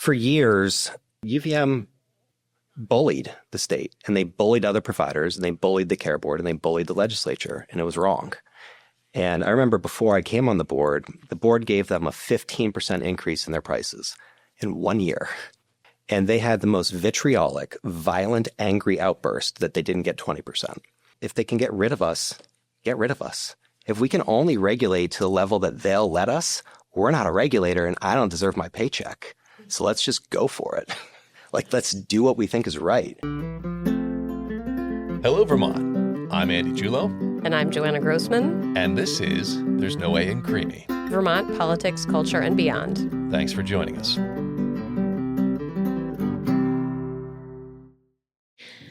For years, UVM bullied the state, and they bullied other providers, and they bullied the care board, and they bullied the legislature, and it was wrong. And I remember before I came on the board gave them a 15% increase in their prices in 1 year. And they had the most vitriolic, violent, angry outburst that they didn't get 20%. If they can get rid of us, get rid of us. If we can only regulate to the level that they'll let us, we're not a regulator and I don't deserve my paycheck. So let's just go for it. Let's do what we think is right. Hello, Vermont. I'm Andy Julo. And I'm Joanna Grossman. And this is There's No Way in Creemee. Vermont politics, culture, and beyond. Thanks for joining us.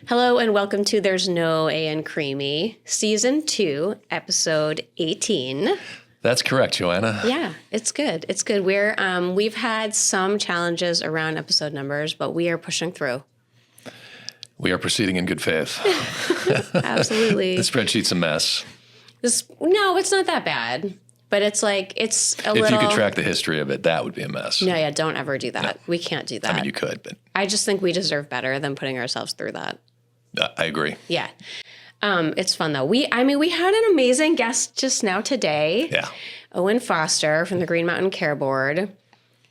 Hello and welcome to There's No A in Creemee, Season 2, Episode 18. That's correct, Joanna. Yeah, it's good. It's good. We've had some challenges around episode numbers, but we are pushing through. We are proceeding in good faith. Absolutely. The spreadsheet's a mess. No, it's not that bad. But it's If you could track the history of it, that would be a mess. No, yeah, don't ever do that. No. We can't do that. I mean, you could, but I just think we deserve better than putting ourselves through that. I agree. Yeah. It's fun, though. We had an amazing guest just now today. Yeah. Owen Foster from the Green Mountain Care Board.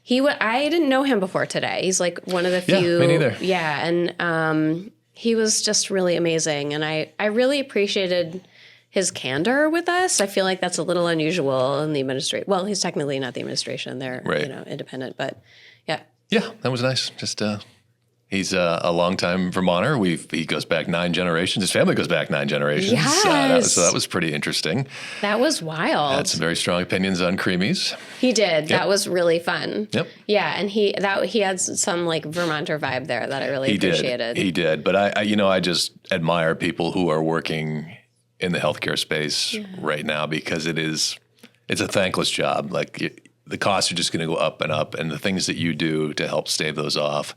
I didn't know him before today. He's like one of the few. Yeah, me neither. Yeah, and he was just really amazing. And I really appreciated his candor with us. I feel like that's a little unusual in the administration. Well, he's technically not the administration. They're independent, but yeah. Yeah, that was nice. Just he's a longtime Vermonter. He goes back 9 generations. His family goes back 9 generations. Yes. So that was pretty interesting. That was wild. Had some very strong opinions on Creemees. He did. Yep. That was really fun. Yep. Yeah, and he had some like Vermonter vibe there that I really appreciated. He did. But I just admire people who are working in the healthcare space right now, because it's a thankless job. The costs are just going to go up, and the things that you do to help stave those off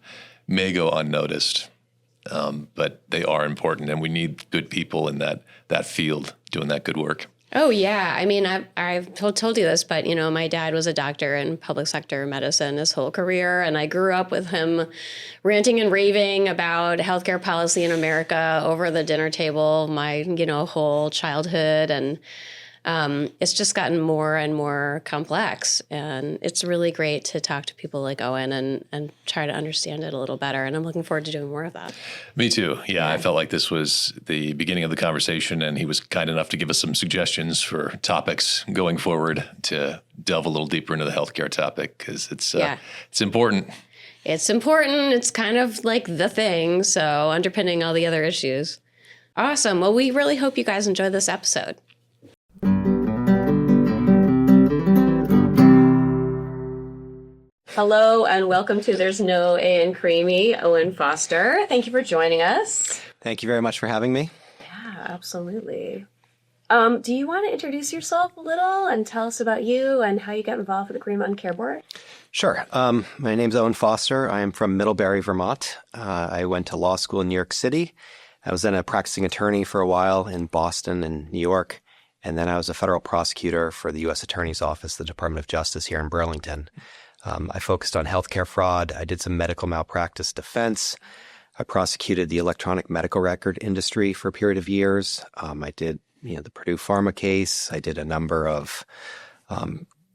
may go unnoticed, but they are important, and we need good people in that field doing that good work. Oh, yeah. I mean, I've told you this, but, my dad was a doctor in public sector medicine his whole career, and I grew up with him ranting and raving about healthcare policy in America over the dinner table my, whole childhood, and it's just gotten more and more complex, and it's really great to talk to people like Owen and try to understand it a little better, and I'm looking forward to doing more of that. Me too. Yeah, I felt like this was the beginning of the conversation, and he was kind enough to give us some suggestions for topics going forward to delve a little deeper into the healthcare topic, because it's important. It's important. It's kind of like the thing, so underpinning all the other issues. Awesome. Well, we really hope you guys enjoy this episode. Hello and welcome to There's No A in Creemee, Owen Foster. Thank you for joining us. Thank you very much for having me. Yeah, absolutely. Do you want to introduce yourself a little and tell us about you and how you got involved with the Green Mountain Care Board? Sure. My name's Owen Foster. I am from Middlebury, Vermont. I went to law school in New York City. I was then a practicing attorney for a while in Boston and New York. And then I was a federal prosecutor for the U.S. Attorney's Office, the Department of Justice here in Burlington. I focused on healthcare fraud. I did some medical malpractice defense. I prosecuted the electronic medical record industry for a period of years. I did, the Purdue Pharma case. I did a number of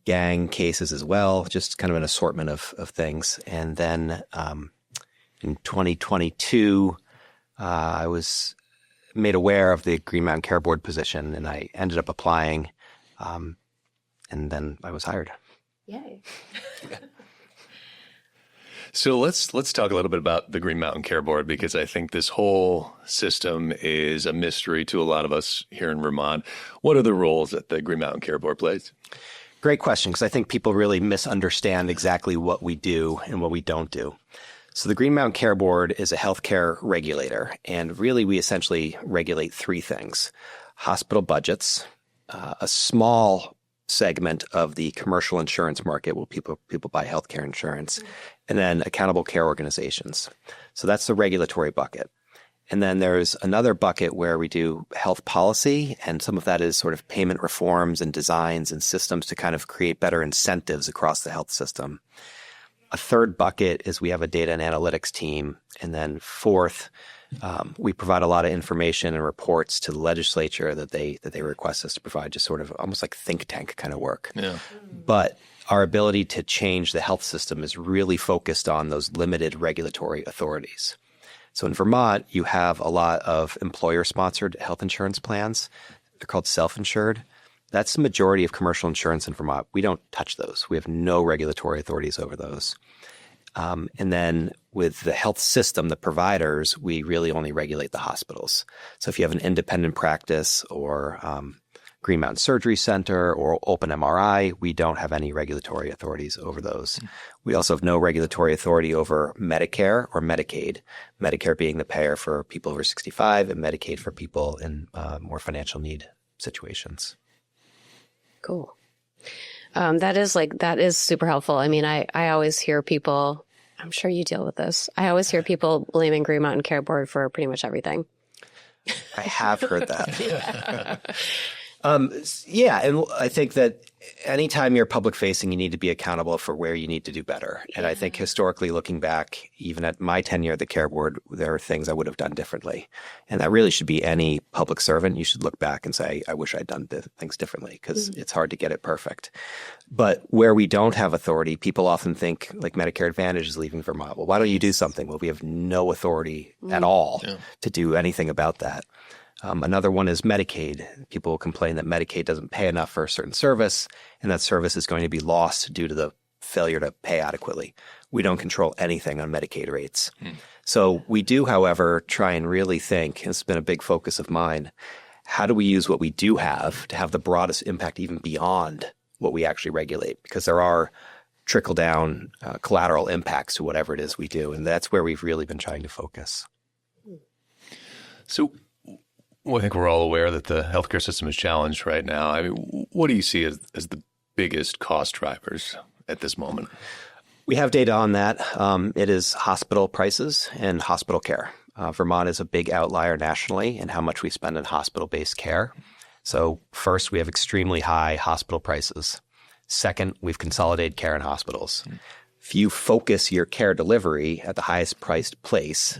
gang cases as well, just kind of an assortment of things. And then in 2022, I was made aware of the Green Mountain Care Board position, and I ended up applying, and then I was hired. Yay. So let's talk a little bit about the Green Mountain Care Board, because I think this whole system is a mystery to a lot of us here in Vermont. What are the roles that the Green Mountain Care Board plays? Great question, because I think people really misunderstand exactly what we do and what we don't do. So the Green Mountain Care Board is a healthcare regulator, and really we essentially regulate 3 things: hospital budgets, a small segment of the commercial insurance market where people buy healthcare insurance, and then accountable care organizations. So that's the regulatory bucket. And then there's another bucket where we do health policy, and some of that is sort of payment reforms and designs and systems to kind of create better incentives across the health system. A third bucket is we have a data and analytics team. And then fourth, we provide a lot of information and reports to the legislature that they request us to provide, just sort of almost like think tank kind of work. Yeah. But our ability to change the health system is really focused on those limited regulatory authorities. So in Vermont, you have a lot of employer-sponsored health insurance plans. They're called self-insured. That's the majority of commercial insurance in Vermont. We don't touch those. We have no regulatory authorities over those. And then with the health system, the providers, we really only regulate the hospitals. So if you have an independent practice or Green Mountain Surgery Center or Open MRI, we don't have any regulatory authorities over those. We also have no regulatory authority over Medicare or Medicaid, Medicare being the payer for people over 65 and Medicaid for people in more financial need situations. Cool. That is super helpful. I mean, I always hear people, I'm sure you deal with this. I always hear people blaming Green Mountain Care Board for pretty much everything. I have heard that. Yeah. And I think that anytime you're public facing, you need to be accountable for where you need to do better. And I think historically looking back, even at my tenure at the Care Board, there are things I would have done differently. And that really should be any public servant. You should look back and say, I wish I'd done things differently because it's hard to get it perfect. But where we don't have authority, people often think like Medicare Advantage is leaving Vermont. Well, why don't you do something? Well, we have no authority at all to do anything about that. Another one is Medicaid. People complain that Medicaid doesn't pay enough for a certain service, and that service is going to be lost due to the failure to pay adequately. We don't control anything on Medicaid rates. So we do, however, try and really think, and it's been a big focus of mine, how do we use what we do have to have the broadest impact even beyond what we actually regulate? Because there are trickle-down collateral impacts to whatever it is we do, and that's where we've really been trying to focus. So well, I think we're all aware that the healthcare system is challenged right now. I mean, what do you see as the biggest cost drivers at this moment? We have data on that. It is hospital prices and hospital care. Vermont is a big outlier nationally in how much we spend on hospital-based care. So first, we have extremely high hospital prices. Second, we've consolidated care in hospitals. If you focus your care delivery at the highest priced place,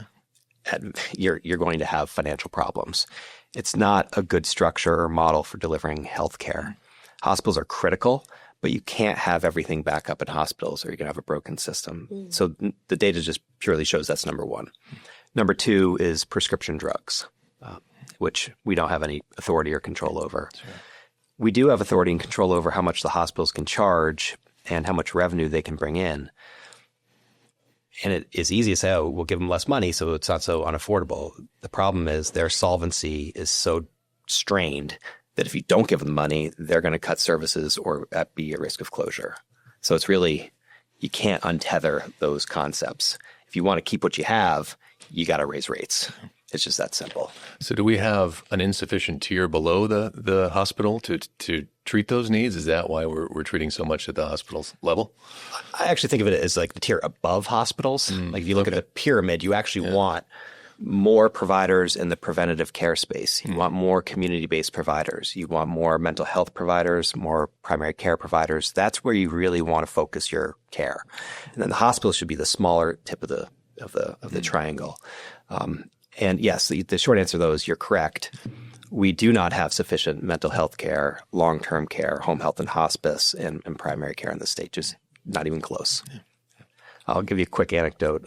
you're going to have financial problems. It's not a good structure or model for delivering health care. Hospitals are critical, but you can't have everything back up in hospitals or you're going to have a broken system. So the data just purely shows that's number one. Number two is prescription drugs, which we don't have any authority or control over. Sure. We do have authority and control over how much the hospitals can charge and how much revenue they can bring in. And it is easy to say, oh, we'll give them less money, so it's not so unaffordable. The problem is their solvency is so strained that if you don't give them money, they're going to cut services or be at risk of closure. So it's really, you can't untether those concepts. If you want to keep what you have, you got to raise rates. It's just that simple. So do we have an insufficient tier below the hospital to treat those needs? Is that why we're treating so much at the hospital's level? I actually think of it as like the tier above hospitals. Like if you look at the pyramid, you actually want more providers in the preventative care space. You want more community-based providers. You want more mental health providers, more primary care providers. That's where you really want to focus your care. And then the hospital should be the smaller tip of the triangle. And yes, the short answer though is you're correct. We do not have sufficient mental health care, long-term care, home health and hospice, and primary care in the state. Just not even close. I'll give you a quick anecdote.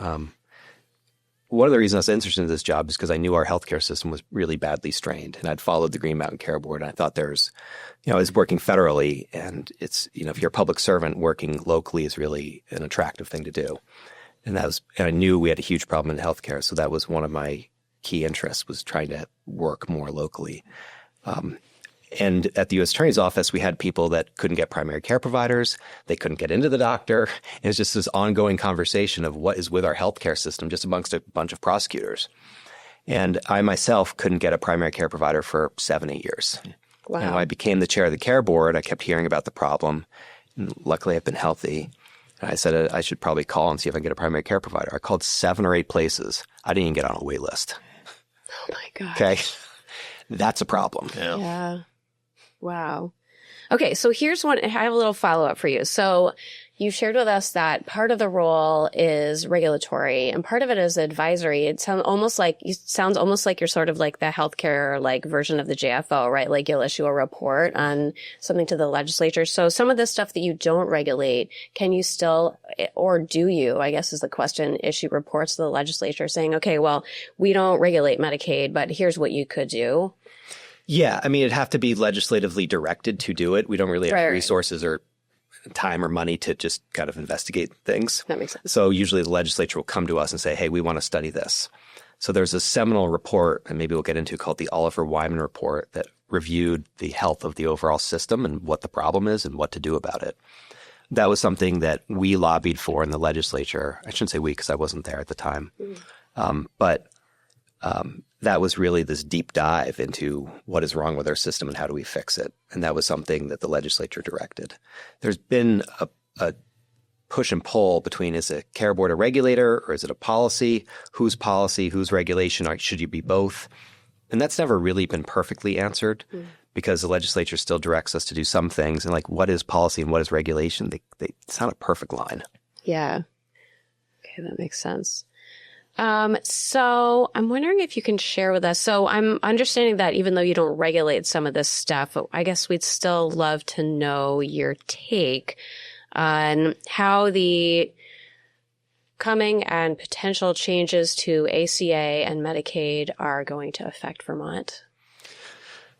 One of the reasons I was interested in this job is because I knew our healthcare system was really badly strained, and I'd followed the Green Mountain Care Board, and I thought I was working federally, and it's, if you're a public servant, working locally is really an attractive thing to do. And I knew we had a huge problem in healthcare, so that was one of my key interests, was trying to work more locally. And at the U.S. Attorney's Office, we had people that couldn't get primary care providers. They couldn't get into the doctor. It was just this ongoing conversation of what is with our healthcare system just amongst a bunch of prosecutors. And I myself couldn't get a primary care provider for 7-8 years. Wow. And when I became the chair of the care board, I kept hearing about the problem. And luckily, I've been healthy. And I said I should probably call and see if I can get a primary care provider. I called 7 or 8 places. I didn't even get on a wait list. Oh, my gosh. Okay. That's a problem. Yeah. Wow. Okay, so here's one. I have a little follow-up for you. So You shared with us that part of the role is regulatory and part of it is advisory. It sounds almost like you're sort of like the healthcare like version of the JFO, right? Like you'll issue a report on something to the legislature. So some of the stuff that you don't regulate, can you still, or do you, I guess is the question, issue reports to the legislature saying, okay, well, we don't regulate Medicaid, but here's what you could do? Yeah. I mean, it'd have to be legislatively directed to do it. We don't really have resources or time or money to just kind of investigate things. That makes sense. So usually the legislature will come to us and say, hey, we want to study this. So there's a seminal report, and maybe we'll get into, called the Oliver Wyman Report, that reviewed the health of the overall system and what the problem is and what to do about it. That was something that we lobbied for in the legislature. I shouldn't say we because I wasn't there at the time. But that was really this deep dive into what is wrong with our system and how do we fix it. And that was something that the legislature directed. There's been a push and pull between, is a care board a regulator or is it a policy? Whose policy, whose regulation? Or should you be both? And that's never really been perfectly answered because the legislature still directs us to do some things. And like, what is policy and what is regulation? It's not a perfect line. Yeah. Okay, that makes sense. So I'm wondering if you can share with us. So I'm understanding that even though you don't regulate some of this stuff, I guess we'd still love to know your take on how the coming and potential changes to ACA and Medicaid are going to affect Vermont.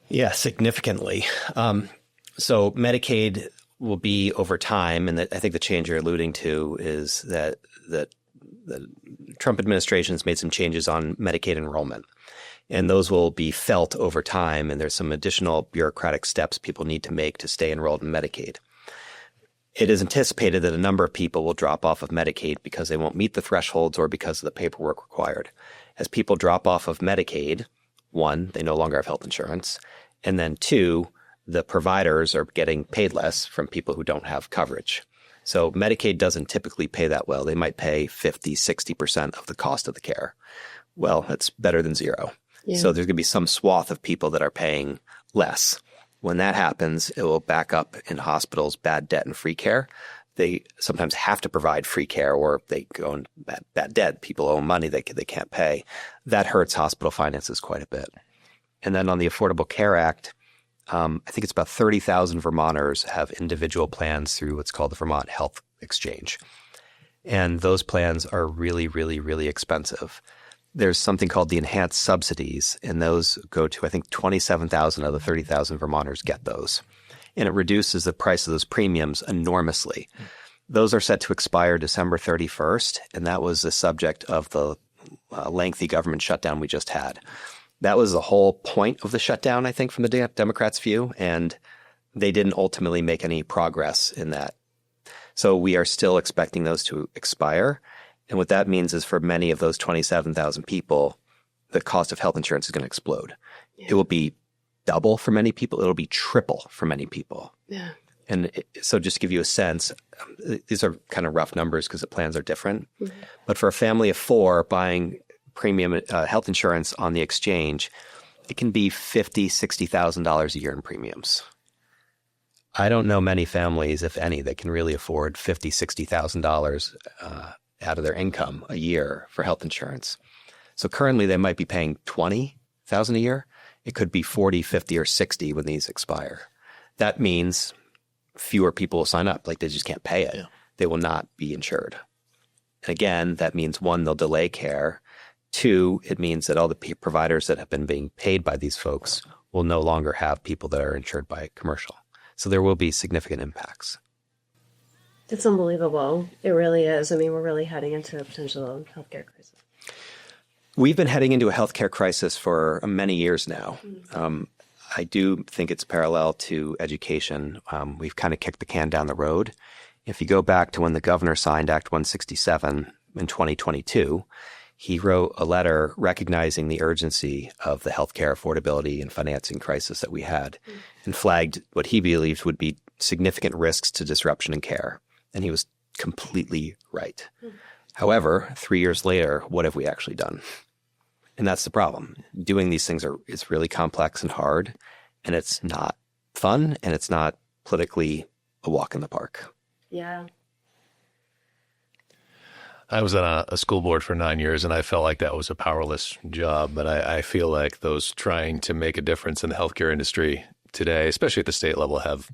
Yeah, significantly. So Medicaid will be over time, and I think the change you're alluding to is that the Trump administration has made some changes on Medicaid enrollment, and those will be felt over time. And there's some additional bureaucratic steps people need to make to stay enrolled in Medicaid. It is anticipated that a number of people will drop off of Medicaid because they won't meet the thresholds or because of the paperwork required. As people drop off of Medicaid, one, they no longer have health insurance, and then two, the providers are getting paid less from people who don't have coverage. So Medicaid doesn't typically pay that well. They might pay 50, 60% of the cost of the care. Well, that's better than zero. Yeah. So there's going to be some swath of people that are paying less. When that happens, it will back up in hospitals bad debt and free care. They sometimes have to provide free care or they go in bad debt. People owe money they can't pay. That hurts hospital finances quite a bit. And then on the Affordable Care Act, I think it's about 30,000 Vermonters have individual plans through what's called the Vermont Health Exchange. And those plans are really, really, really expensive. There's something called the enhanced subsidies, and those go to, I think, 27,000 of the 30,000 Vermonters get those. And it reduces the price of those premiums enormously. Those are set to expire December 31st, and that was the subject of the lengthy government shutdown we just had. That was the whole point of the shutdown, I think, from the Democrats' view, and they didn't ultimately make any progress in that. So we are still expecting those to expire. And what that means is for many of those 27,000 people, the cost of health insurance is going to explode. Yeah. It will be double for many people. It'll be triple for many people. Yeah. And so just to give you a sense, these are kind of rough numbers because the plans are different. Mm-hmm. But for a family of four buying premium health insurance on the exchange, it can be $50,000, $60,000 a year in premiums. I don't know many families, if any, that can really afford $50,000, $60,000 out of their income a year for health insurance. So currently they might be paying $20,000 a year. It could be 40, 50, or 60 when these expire. That means fewer people will sign up. Like they just can't pay it. Yeah. They will not be insured. And again, that means one, they'll delay care. Two, it means that all the providers that have been being paid by these folks will no longer have people that are insured by commercial. So there will be significant impacts. It's unbelievable. It really is. I mean, we're really heading into a potential healthcare crisis. We've been heading into a healthcare crisis for many years now. I do think it's parallel to education. We've kind of kicked the can down the road. If you go back to when the governor signed Act 167 in 2022, he wrote a letter recognizing the urgency of the healthcare affordability and financing crisis that we had and flagged what he believed would be significant risks to disruption in care. And he was completely right. However, 3 years later, what have we actually done? And that's the problem. Doing these things is really complex and hard, and it's not fun, and it's not politically a walk in the park. Yeah. I was on a school board for 9 years, and I felt like that was a powerless job. But I feel like those trying to make a difference in the healthcare industry today, especially at the state level, have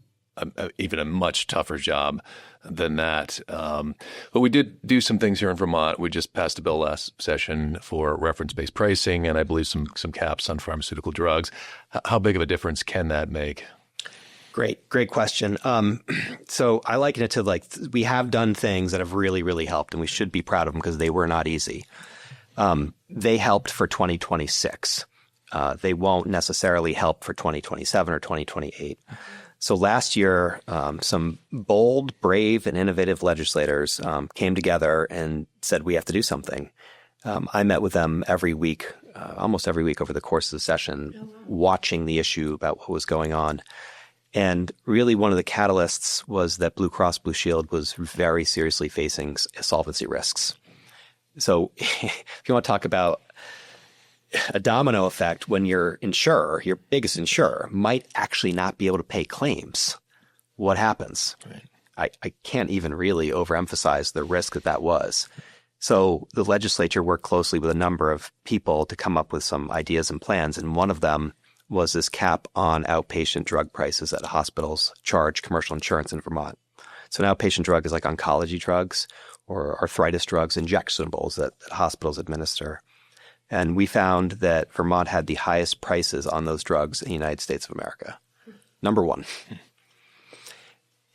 even a much tougher job than that. But we did do some things here in Vermont. We just passed a bill last session for reference-based pricing, and I believe some caps on pharmaceutical drugs. How big of a difference can that make? Great question. So I liken it to like we have done things that have really, really helped, and we should be proud of them because they were not easy. They helped for 2026. They won't necessarily help for 2027 or 2028. So last year, some bold, brave, and innovative legislators came together and said we have to do something. I met with them every week, almost every week over the course of the session, watching the issue about what was going on. And really one of the catalysts was that Blue Cross Blue Shield was very seriously facing solvency risks. So if you want to talk about a domino effect, when your insurer, your biggest insurer, might actually not be able to pay claims, what happens? Right. I can't even really overemphasize the risk that was. So the legislature worked closely with a number of people to come up with some ideas and plans, and one of them was this cap on outpatient drug prices that hospitals charge commercial insurance in Vermont. So an outpatient drug is like oncology drugs or arthritis drugs, injectables that hospitals administer. And we found that Vermont had the highest prices on those drugs in the United States of America. Number one.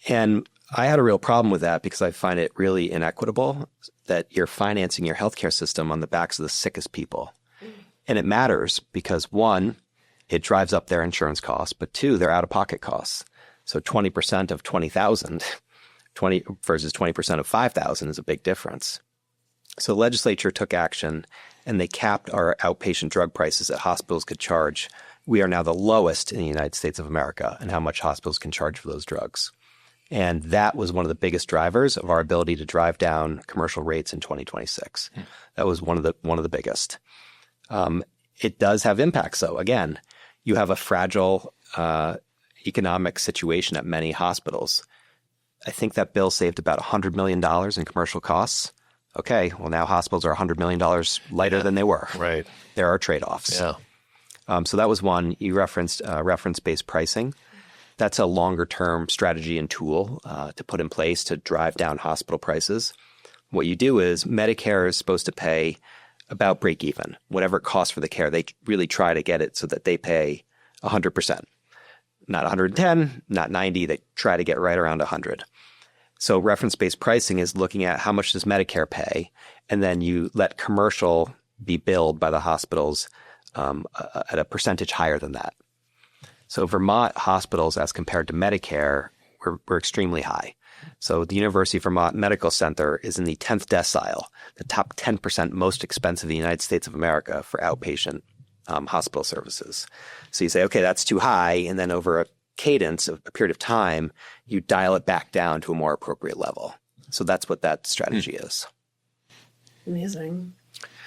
And I had a real problem with that because I find it really inequitable that you're financing your healthcare system on the backs of the sickest people. And it matters because, one, it drives up their insurance costs, but two, their out-of-pocket costs. So 20% of $20,000 versus 20% of $5,000 is a big difference. So the legislature took action and they capped our outpatient drug prices that hospitals could charge. We are now the lowest in the United States of America in how much hospitals can charge for those drugs. And that was one of the biggest drivers of our ability to drive down commercial rates in 2026. That was one of the biggest. It does have impacts, though. Again, you have a fragile economic situation at many hospitals. I think that bill saved about $100 million in commercial costs. Okay, well, now hospitals are $100 million lighter than they were. Right. There are trade-offs. Yeah. So that was one. You referenced reference-based pricing. That's a longer-term strategy and tool to put in place to drive down hospital prices. What you do is Medicare is supposed to pay about break even, whatever it costs for the care. They really try to get it so that they pay 100%, not 110, not 90. They try to get right around 100. So reference-based pricing is looking at how much does Medicare pay, and then you let commercial be billed by the hospitals at a percentage higher than that. So Vermont hospitals, as compared to Medicare, were extremely high. So the University of Vermont Medical Center is in the 10th decile, the top 10% most expensive in the United States of America for outpatient hospital services. So you say, okay, that's too high. And then over a cadence of a period of time, you dial it back down to a more appropriate level. So that's what that strategy is. Amazing.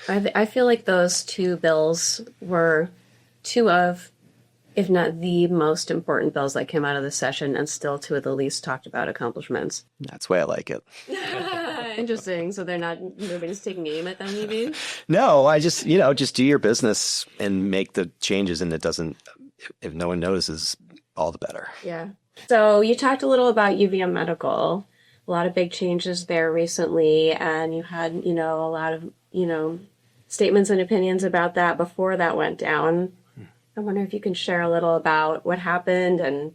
I feel like those two bills were two of, if not the most important bills that came out of the session, and still two of the least talked about accomplishments. That's the way I like it. Interesting. So nobody's taking aim at them, you mean? No, I just do your business and make the changes, and if no one notices, all the better. Yeah. So you talked a little about UVM Medical, a lot of big changes there recently, and you had, a lot of, statements and opinions about that before that went down. I wonder if you can share a little about what happened and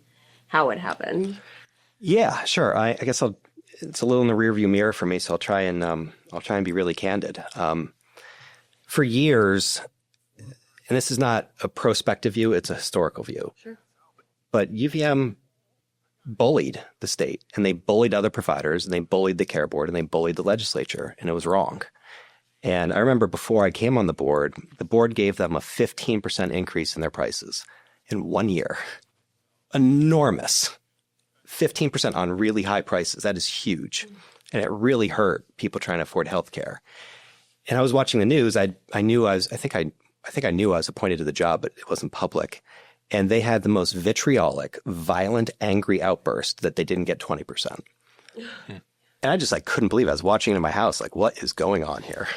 how it happened. Yeah, sure. I guess it's a little in the rearview mirror for me, so I'll try and be really candid. For years, and this is not a prospective view, it's a historical view. Sure. But UVM bullied the state, and they bullied other providers, and they bullied the care board, and they bullied the legislature, and it was wrong. And I remember before I came on the board gave them a 15% increase in their prices in 1 year. Enormous. 15% on really high prices. That is huge. And it really hurt people trying to afford healthcare. And I was watching the news. I knew I think I knew I was appointed to the job, but it wasn't public. And they had the most vitriolic, violent, angry outburst that they didn't get 20%. And I just like couldn't believe it. I was watching it in my house, like, what is going on here?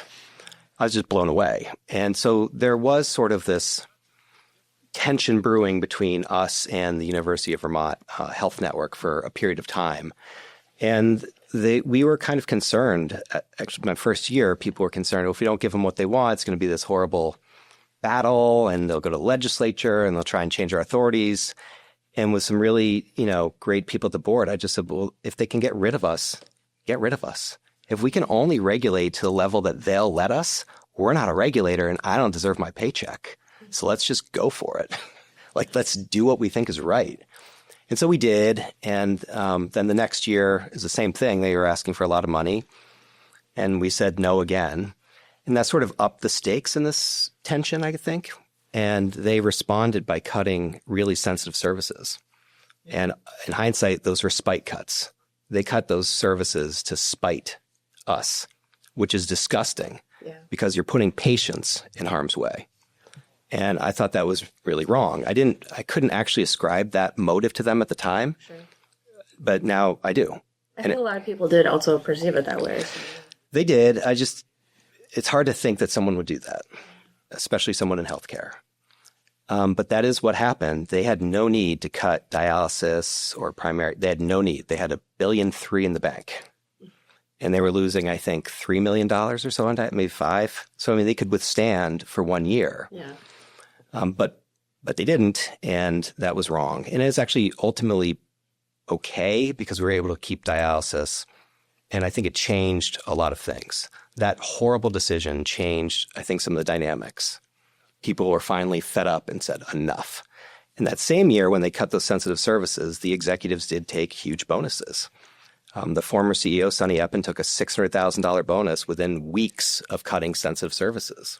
I was just blown away. And so there was sort of this tension brewing between us and the University of Vermont Health Network for a period of time. And we were kind of concerned. Actually, my first year, people were concerned, well, if we don't give them what they want, it's going to be this horrible battle, and they'll go to the legislature and they'll try and change our authorities. And with some really, great people at the board, I just said, well, if they can get rid of us, get rid of us. If we can only regulate to the level that they'll let us, we're not a regulator and I don't deserve my paycheck. So let's just go for it. Like, let's do what we think is right. And so we did. And then the next year is the same thing. They were asking for a lot of money. And we said no again. And that sort of upped the stakes in this tension, I think. And they responded by cutting really sensitive services. And in hindsight, those were spite cuts. They cut those services to spite us, which is disgusting because you're putting patients in harm's way. And I thought that was really wrong. I couldn't actually ascribe that motive to them at the time, but now I do. I think a lot of people did also perceive it that way. They did. It's hard to think that someone would do that, especially someone in healthcare. But that is what happened. They had no need to cut dialysis or primary. They had no need. They had $1.3 billion in the bank. And they were losing, I think, $3 million or so on that, maybe $5 million. So, they could withstand for 1 year. Yeah. But they didn't, and that was wrong. And it's actually ultimately okay because we were able to keep dialysis. And I think it changed a lot of things. That horrible decision changed, I think, some of the dynamics. People were finally fed up and said, enough. And that same year, when they cut those sensitive services, the executives did take huge bonuses. The former CEO, Sonny Eppen, took a $600,000 bonus within weeks of cutting sensitive services.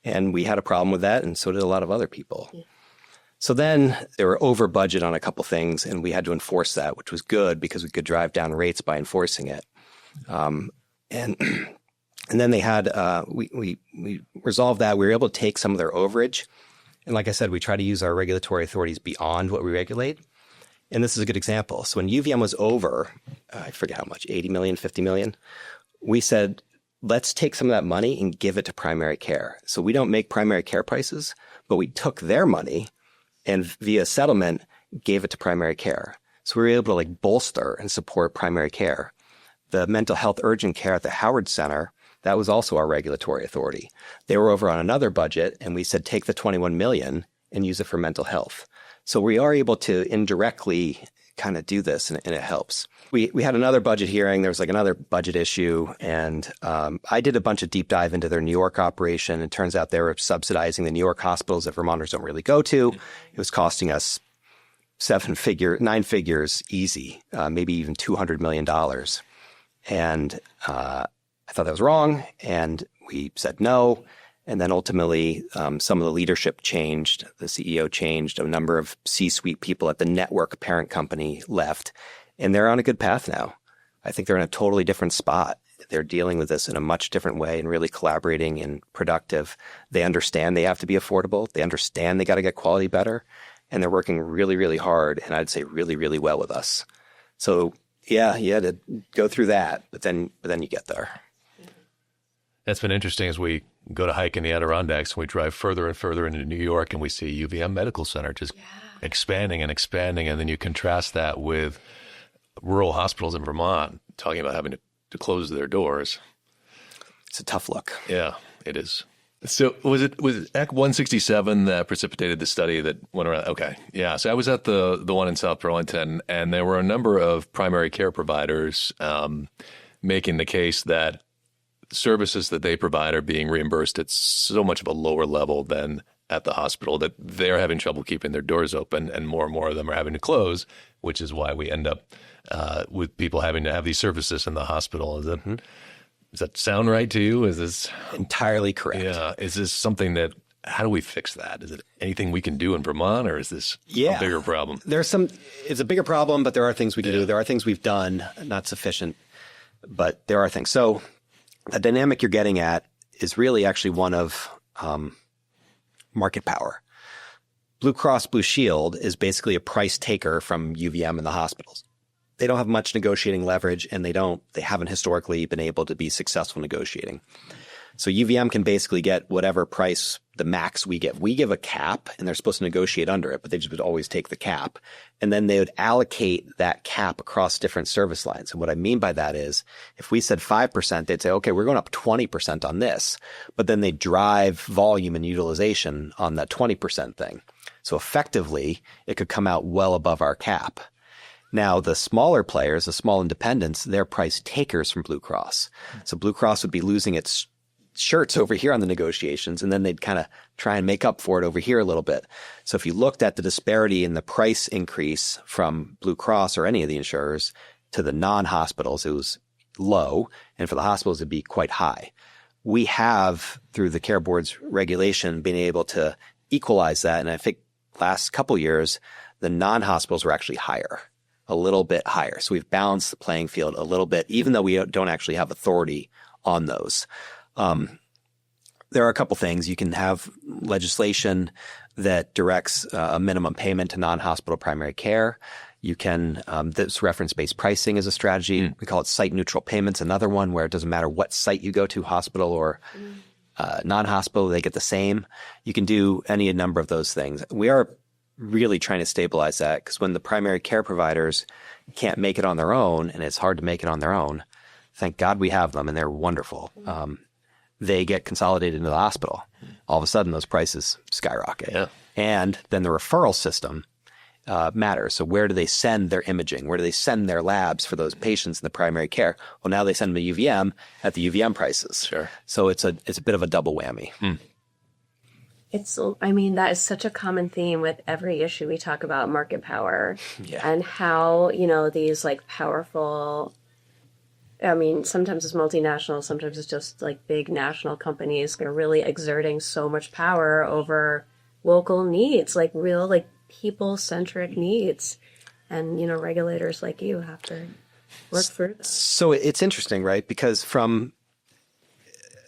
And we had a problem with that, and so did a lot of other people. Yeah. So then they were over budget on a couple things, and we had to enforce that, which was good because we could drive down rates by enforcing it. And then they had we resolved that. We were able to take some of their overage. And like I said, we try to use our regulatory authorities beyond what we regulate. And this is a good example. So when UVM was over, I forget how much, 80 million, 50 million, we said, let's take some of that money and give it to primary care. So we don't make primary care prices, but we took their money and via settlement gave it to primary care. So we were able to bolster and support primary care. The mental health urgent care at the Howard Center, that was also our regulatory authority. They were over on another budget, and we said, take the 21 million and use it for mental health. So we are able to indirectly kind of do this, and it helps. We had another budget hearing. There was another budget issue, and I did a bunch of deep dive into their New York operation. It turns out they were subsidizing the New York hospitals that Vermonters don't really go to. It was costing us 9 figures easy, maybe even $200 million. And I thought that was wrong, and we said no. And then ultimately, some of the leadership changed. The CEO changed. A number of C-suite people at the network parent company left. And they're on a good path now. I think they're in a totally different spot. They're dealing with this in a much different way and really collaborating and productive. They understand they have to be affordable. They understand they got to get quality better. And they're working really, really hard. And I'd say really, really well with us. So yeah, you had to go through that, but then you get there. That's been interesting as we go to hike in the Adirondacks and we drive further and further into New York and we see UVM Medical Center just expanding and expanding. And then you contrast that with rural hospitals in Vermont talking about having to close their doors. It's a tough look. Yeah, it is. So was it Act 167 that precipitated the study that went around? Okay. Yeah. So I was at the one in South Burlington, and there were a number of primary care providers making the case that services that they provide are being reimbursed at so much of a lower level than at the hospital that they're having trouble keeping their doors open, and more of them are having to close, which is why we end up with people having to have these services in the hospital. Does that sound right to you? Is this entirely correct? Yeah. Is this something that, how do we fix that? Is it anything we can do in Vermont, or is this a bigger problem? It's a bigger problem, but there are things we can do. There are things we've done, not sufficient, but there are things. So the dynamic you're getting at is really actually one of market power. Blue Cross Blue Shield is basically a price taker from UVM and the hospitals. they don't have much negotiating leverage, and they haven't historically been able to be successful negotiating. So UVM can basically get whatever price, the max we give. We give a cap, and they're supposed to negotiate under it, but they just would always take the cap. And then they would allocate that cap across different service lines. And what I mean by that is if we said 5%, they'd say, okay, we're going up 20% on this. But then they drive volume and utilization on that 20% thing. So effectively, it could come out well above our cap. Now, the smaller players, the small independents, they're price takers from Blue Cross. So Blue Cross would be losing its shirts over here on the negotiations, and then they'd kind of try and make up for it over here a little bit. So if you looked at the disparity in the price increase from Blue Cross or any of the insurers to the non-hospitals, it was low, and for the hospitals, it'd be quite high. We have, through the Care Board's regulation, been able to equalize that, and I think last couple years, the non-hospitals were actually higher, a little bit higher. So we've balanced the playing field a little bit, even though we don't actually have authority on those. There are a couple things. You can have legislation that directs a minimum payment to non-hospital primary care. You can, this reference-based pricing is a strategy. We call it site-neutral payments, another one where it doesn't matter what site you go to, hospital or non-hospital, they get the same. You can do any number of those things. We are really trying to stabilize that because when the primary care providers can't make it on their own, and it's hard to make it on their own, thank God we have them, and they're wonderful. They get consolidated into the hospital. All of a sudden, those prices skyrocket. Yeah. And then the referral system matters. So where do they send their imaging? Where do they send their labs for those patients in the primary care? Well, now they send them to UVM at the UVM prices. Sure. So it's a bit of a double whammy. That is such a common theme with every issue we talk about market power and how, these like powerful, sometimes it's multinational, sometimes it's just like big national companies. They're really exerting so much power over local needs, like real, like people-centric needs. And, regulators like you have to work through this. So it's interesting, right? Because from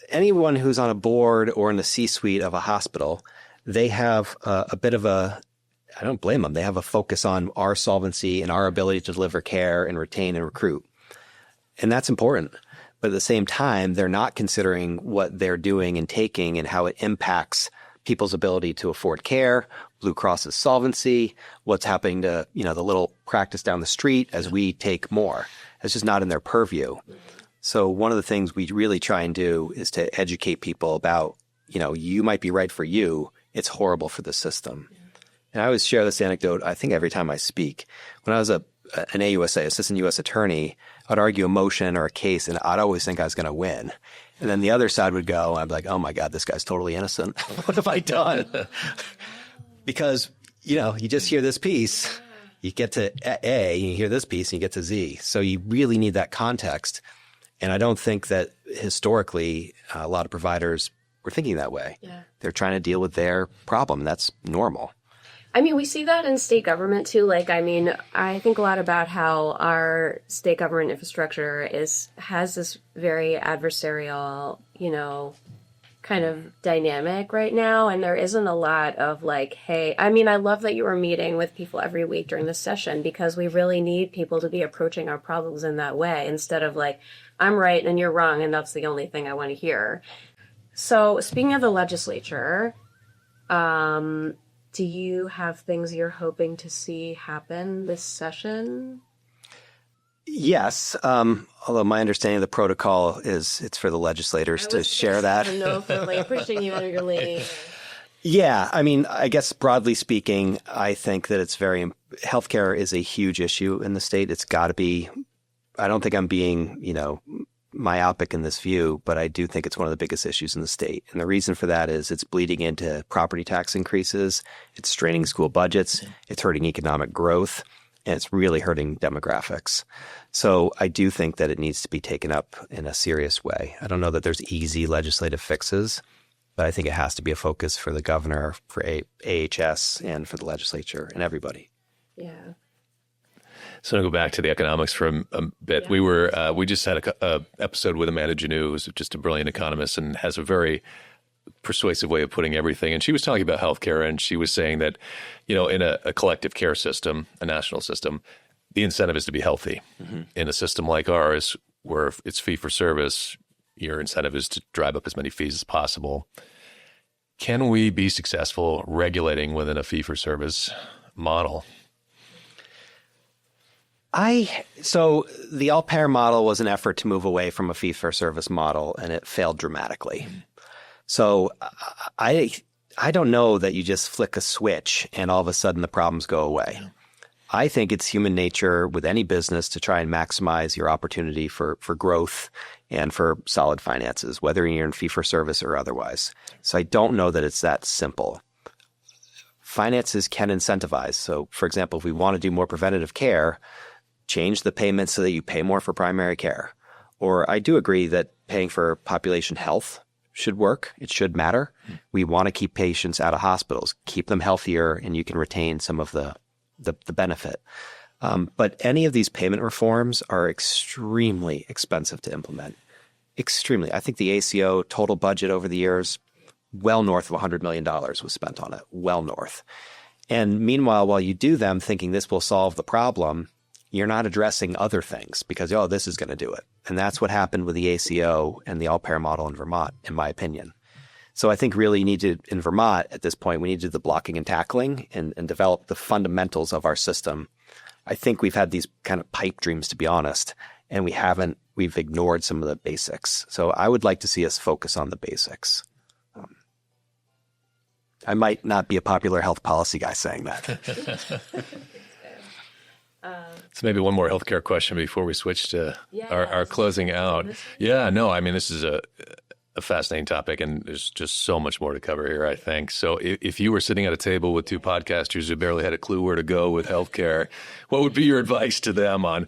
anyone who's on a board or in the C-suite of a hospital, they have a bit of I don't blame them. They have a focus on our solvency and our ability to deliver care and retain and recruit. And that's important. But at the same time, they're not considering what they're doing and taking and how it impacts people's ability to afford care, Blue Cross's solvency, what's happening to, the little practice down the street as we take more. It's just not in their purview. So one of the things we really try and do is to educate people about, you might be right for you. It's horrible for the system. And I always share this anecdote, I think every time I speak. When I was an AUSA, assistant U.S. attorney, I'd argue a motion or a case, and I'd always think I was going to win. And then the other side would go, I'd be like, oh my God, this guy's totally innocent. What have I done? Because, you just hear this piece, you get to A, you hear this piece, and you get to Z. So you really need that context. And I don't think that historically a lot of providers were thinking that way. Yeah. They're trying to deal with their problem. That's normal. We see that in state government too. I think a lot about how our state government infrastructure has this very adversarial, kind of dynamic right now. And there isn't a lot of hey, I love that you are meeting with people every week during this session because we really need people to be approaching our problems in that way instead of I'm right and you're wrong and that's the only thing I want to hear. So speaking of the legislature, do you have things you're hoping to see happen this session? Yes, although my understanding of the protocol is it's for the legislators to share that. I don't know if they're pushing you under your leaning. Yeah, I guess broadly speaking, I think that it's healthcare is a huge issue in the state. It's got to be. I don't think I'm being, myopic in this view, but I do think it's one of the biggest issues in the state. And the reason for that is it's bleeding into property tax increases, it's straining school budgets, it's hurting economic growth, and it's really hurting demographics. So I do think that it needs to be taken up in a serious way. I don't know that there's easy legislative fixes, but I think it has to be a focus for the governor, for AHS, and for the legislature and everybody. Yeah. So to go back to the economics for a bit, we just had a episode with Amanda Janou, who's just a brilliant economist and has a very persuasive way of putting everything. And she was talking about healthcare, and she was saying that, in a collective care system, a national system, the incentive is to be healthy. In a system like ours, where it's fee for service, your incentive is to drive up as many fees as possible. Can we be successful regulating within a fee for service model? So the all-payer model was an effort to move away from a fee-for-service model, and it failed dramatically. So I don't know that you just flick a switch and all of a sudden the problems go away. I think it's human nature with any business to try and maximize your opportunity for growth and for solid finances, whether you're in fee-for-service or otherwise. So I don't know that it's that simple. Finances can incentivize. So, for example, if we want to do more preventative care, change the payment so that you pay more for primary care. Or I do agree that paying for population health should work. It should matter. We want to keep patients out of hospitals, keep them healthier, and you can retain some of the benefit. But any of these payment reforms are extremely expensive to implement. Extremely. I think the ACO total budget over the years, well north of $100 million was spent on it, well north. And meanwhile, while you do them thinking this will solve the problem, you're not addressing other things because, this is going to do it. And that's what happened with the ACO and the all-payer model in Vermont, in my opinion. So I think really you need to, in Vermont at this point, we need to do the blocking and tackling and develop the fundamentals of our system. I think we've had these kind of pipe dreams, to be honest, and we've ignored some of the basics. So I would like to see us focus on the basics. I might not be a popular health policy guy saying that. So maybe one more healthcare question before we switch to our closing out. Yeah, no, I mean, this is a fascinating topic, and there's just so much more to cover here, I think. So if you were sitting at a table with two podcasters who barely had a clue where to go with healthcare, what would be your advice to them on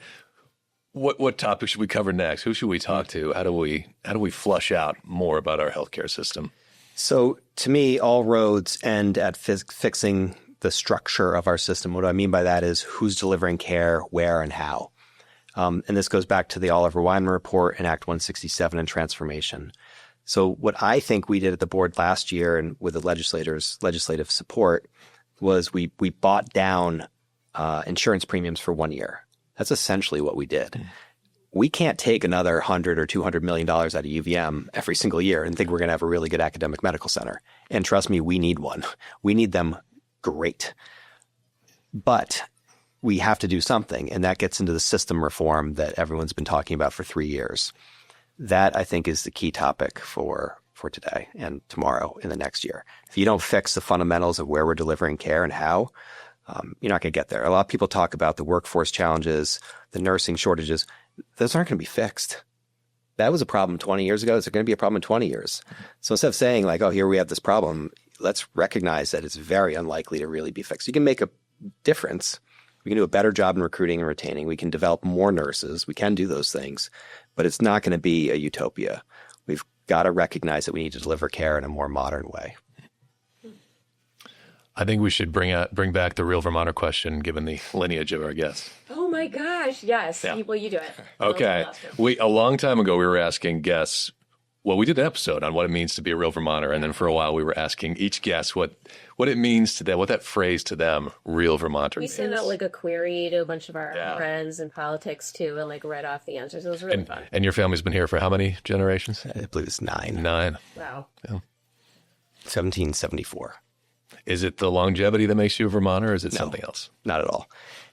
what topic should we cover next? Who should we talk to? How do we flush out more about our healthcare system? So to me, all roads end at fixing the structure of our system. What I mean by that is who's delivering care, where, and how. And this goes back to the Oliver Wyman report and Act 167 and transformation. So what I think we did at the board last year and with the legislative support was we bought down insurance premiums for 1 year. That's essentially what we did. We can't take another $100 or $200 million out of UVM every single year and think we're going to have a really good academic medical center. And trust me, we need one. We need them great. But we have to do something, and that gets into the system reform that everyone's been talking about for 3 years. That, I think, is the key topic for today and tomorrow and the next year. If you don't fix the fundamentals of where we're delivering care and how, you're not going to get there. A lot of people talk about the workforce challenges, the nursing shortages. Those aren't going to be fixed. That was a problem 20 years ago. It's going to be a problem in 20 years. So instead of saying like, here we have this problem, let's recognize that it's very unlikely to really be fixed. You can make a difference. We can do a better job in recruiting and retaining. We can develop more nurses. We can do those things, but it's not going to be a utopia. We've got to recognize that we need to deliver care in a more modern way. I think we should bring back the real Vermonter question, given the lineage of our guests. Oh my gosh, yes. Yeah. Well, you do it. Okay. A long time ago, we were asking guests, we did an episode on what it means to be a real Vermonter. And then for a while, we were asking each guest what it means to them, what that phrase to them, real Vermonter means. We sent out like a query to a bunch of our friends in politics too, and like read off the answers. It was really fun. And your family's been here for how many generations? I believe it's 9. 9. Wow. Yeah. 1774. Is it the longevity that makes you a Vermonter, or is it something else? Not at all.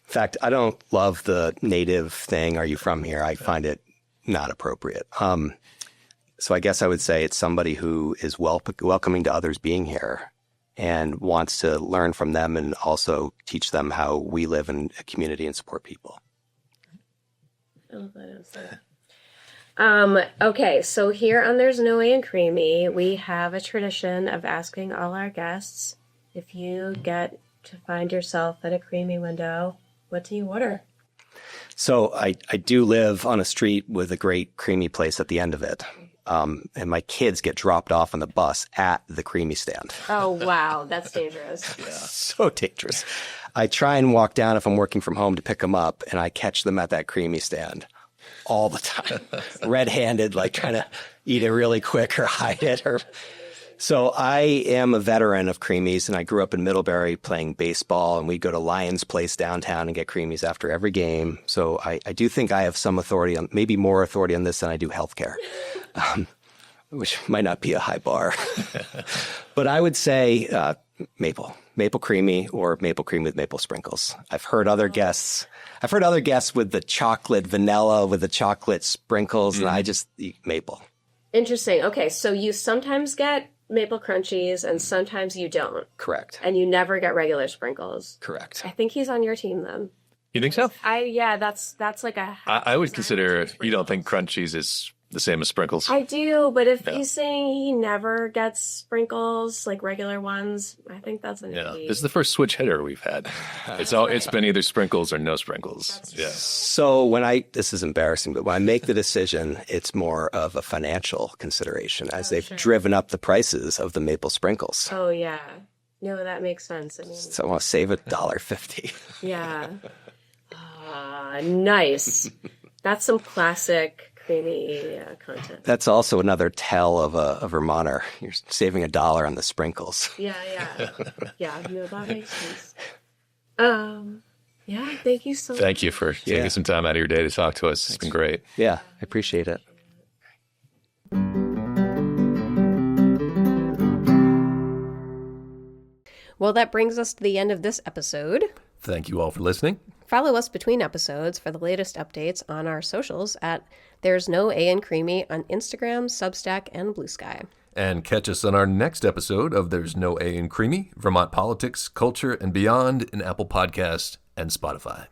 In fact, I don't love the native thing, are you from here? I find it not appropriate. So I guess I would say it's somebody who is welcoming to others being here and wants to learn from them and also teach them how we live in a community and support people. I love that answer. Okay, so here on There's No Way in Creemee, we have a tradition of asking all our guests, if you get to find yourself at a Creemee window, what do you order? So I do live on a street with a great Creemee place at the end of it. And my kids get dropped off on the bus at the Creemee stand. Oh, wow. That's dangerous. So dangerous. I try and walk down if I'm working from home to pick them up, and I catch them at that Creemee stand all the time. Red-handed, like trying to eat it really quick or hide it. So I am a veteran of Creemees, and I grew up in Middlebury playing baseball, and we'd go to Lions Place downtown and get Creemees after every game. So I do think I have some authority on, maybe more authority on this than I do healthcare, which might not be a high bar. But I would say maple creamy or maple cream with maple sprinkles. I've heard other guests with the chocolate vanilla with the chocolate sprinkles, and I just eat maple. Interesting. Okay, so you sometimes get maple crunchies and sometimes you don't. Correct. And you never get regular sprinkles. Correct. I think he's on your team then. You think so? That's like a... I would consider, you don't think crunchies is the same as sprinkles? I do, but if he's saying he never gets sprinkles, like regular ones, I think that's an Yeah, icky. this is the first switch hitter we've had. It's been either sprinkles or no sprinkles. Yeah. So this is embarrassing, but when I make the decision, it's more of a financial consideration as they've driven up the prices of the maple sprinkles. Oh, yeah. No, that makes sense. I mean, So I want to save $1.50. yeah. Nice. That's some classic creamy content. That's also another tell of a Vermonter. You're saving $1 on the sprinkles. Yeah. Yeah, no, that makes sense. Yeah, thank you so much. Thank you for taking some time out of your day to talk to us. It's been great. Yeah, I appreciate it. Well, that brings us to the end of this episode. Thank you all for listening. Follow us between episodes for the latest updates on our socials at There's No A in Creemee on Instagram, Substack, and Blue Sky. And catch us on our next episode of There's No A in Creemee, Vermont Politics, Culture, and Beyond in Apple Podcasts and Spotify.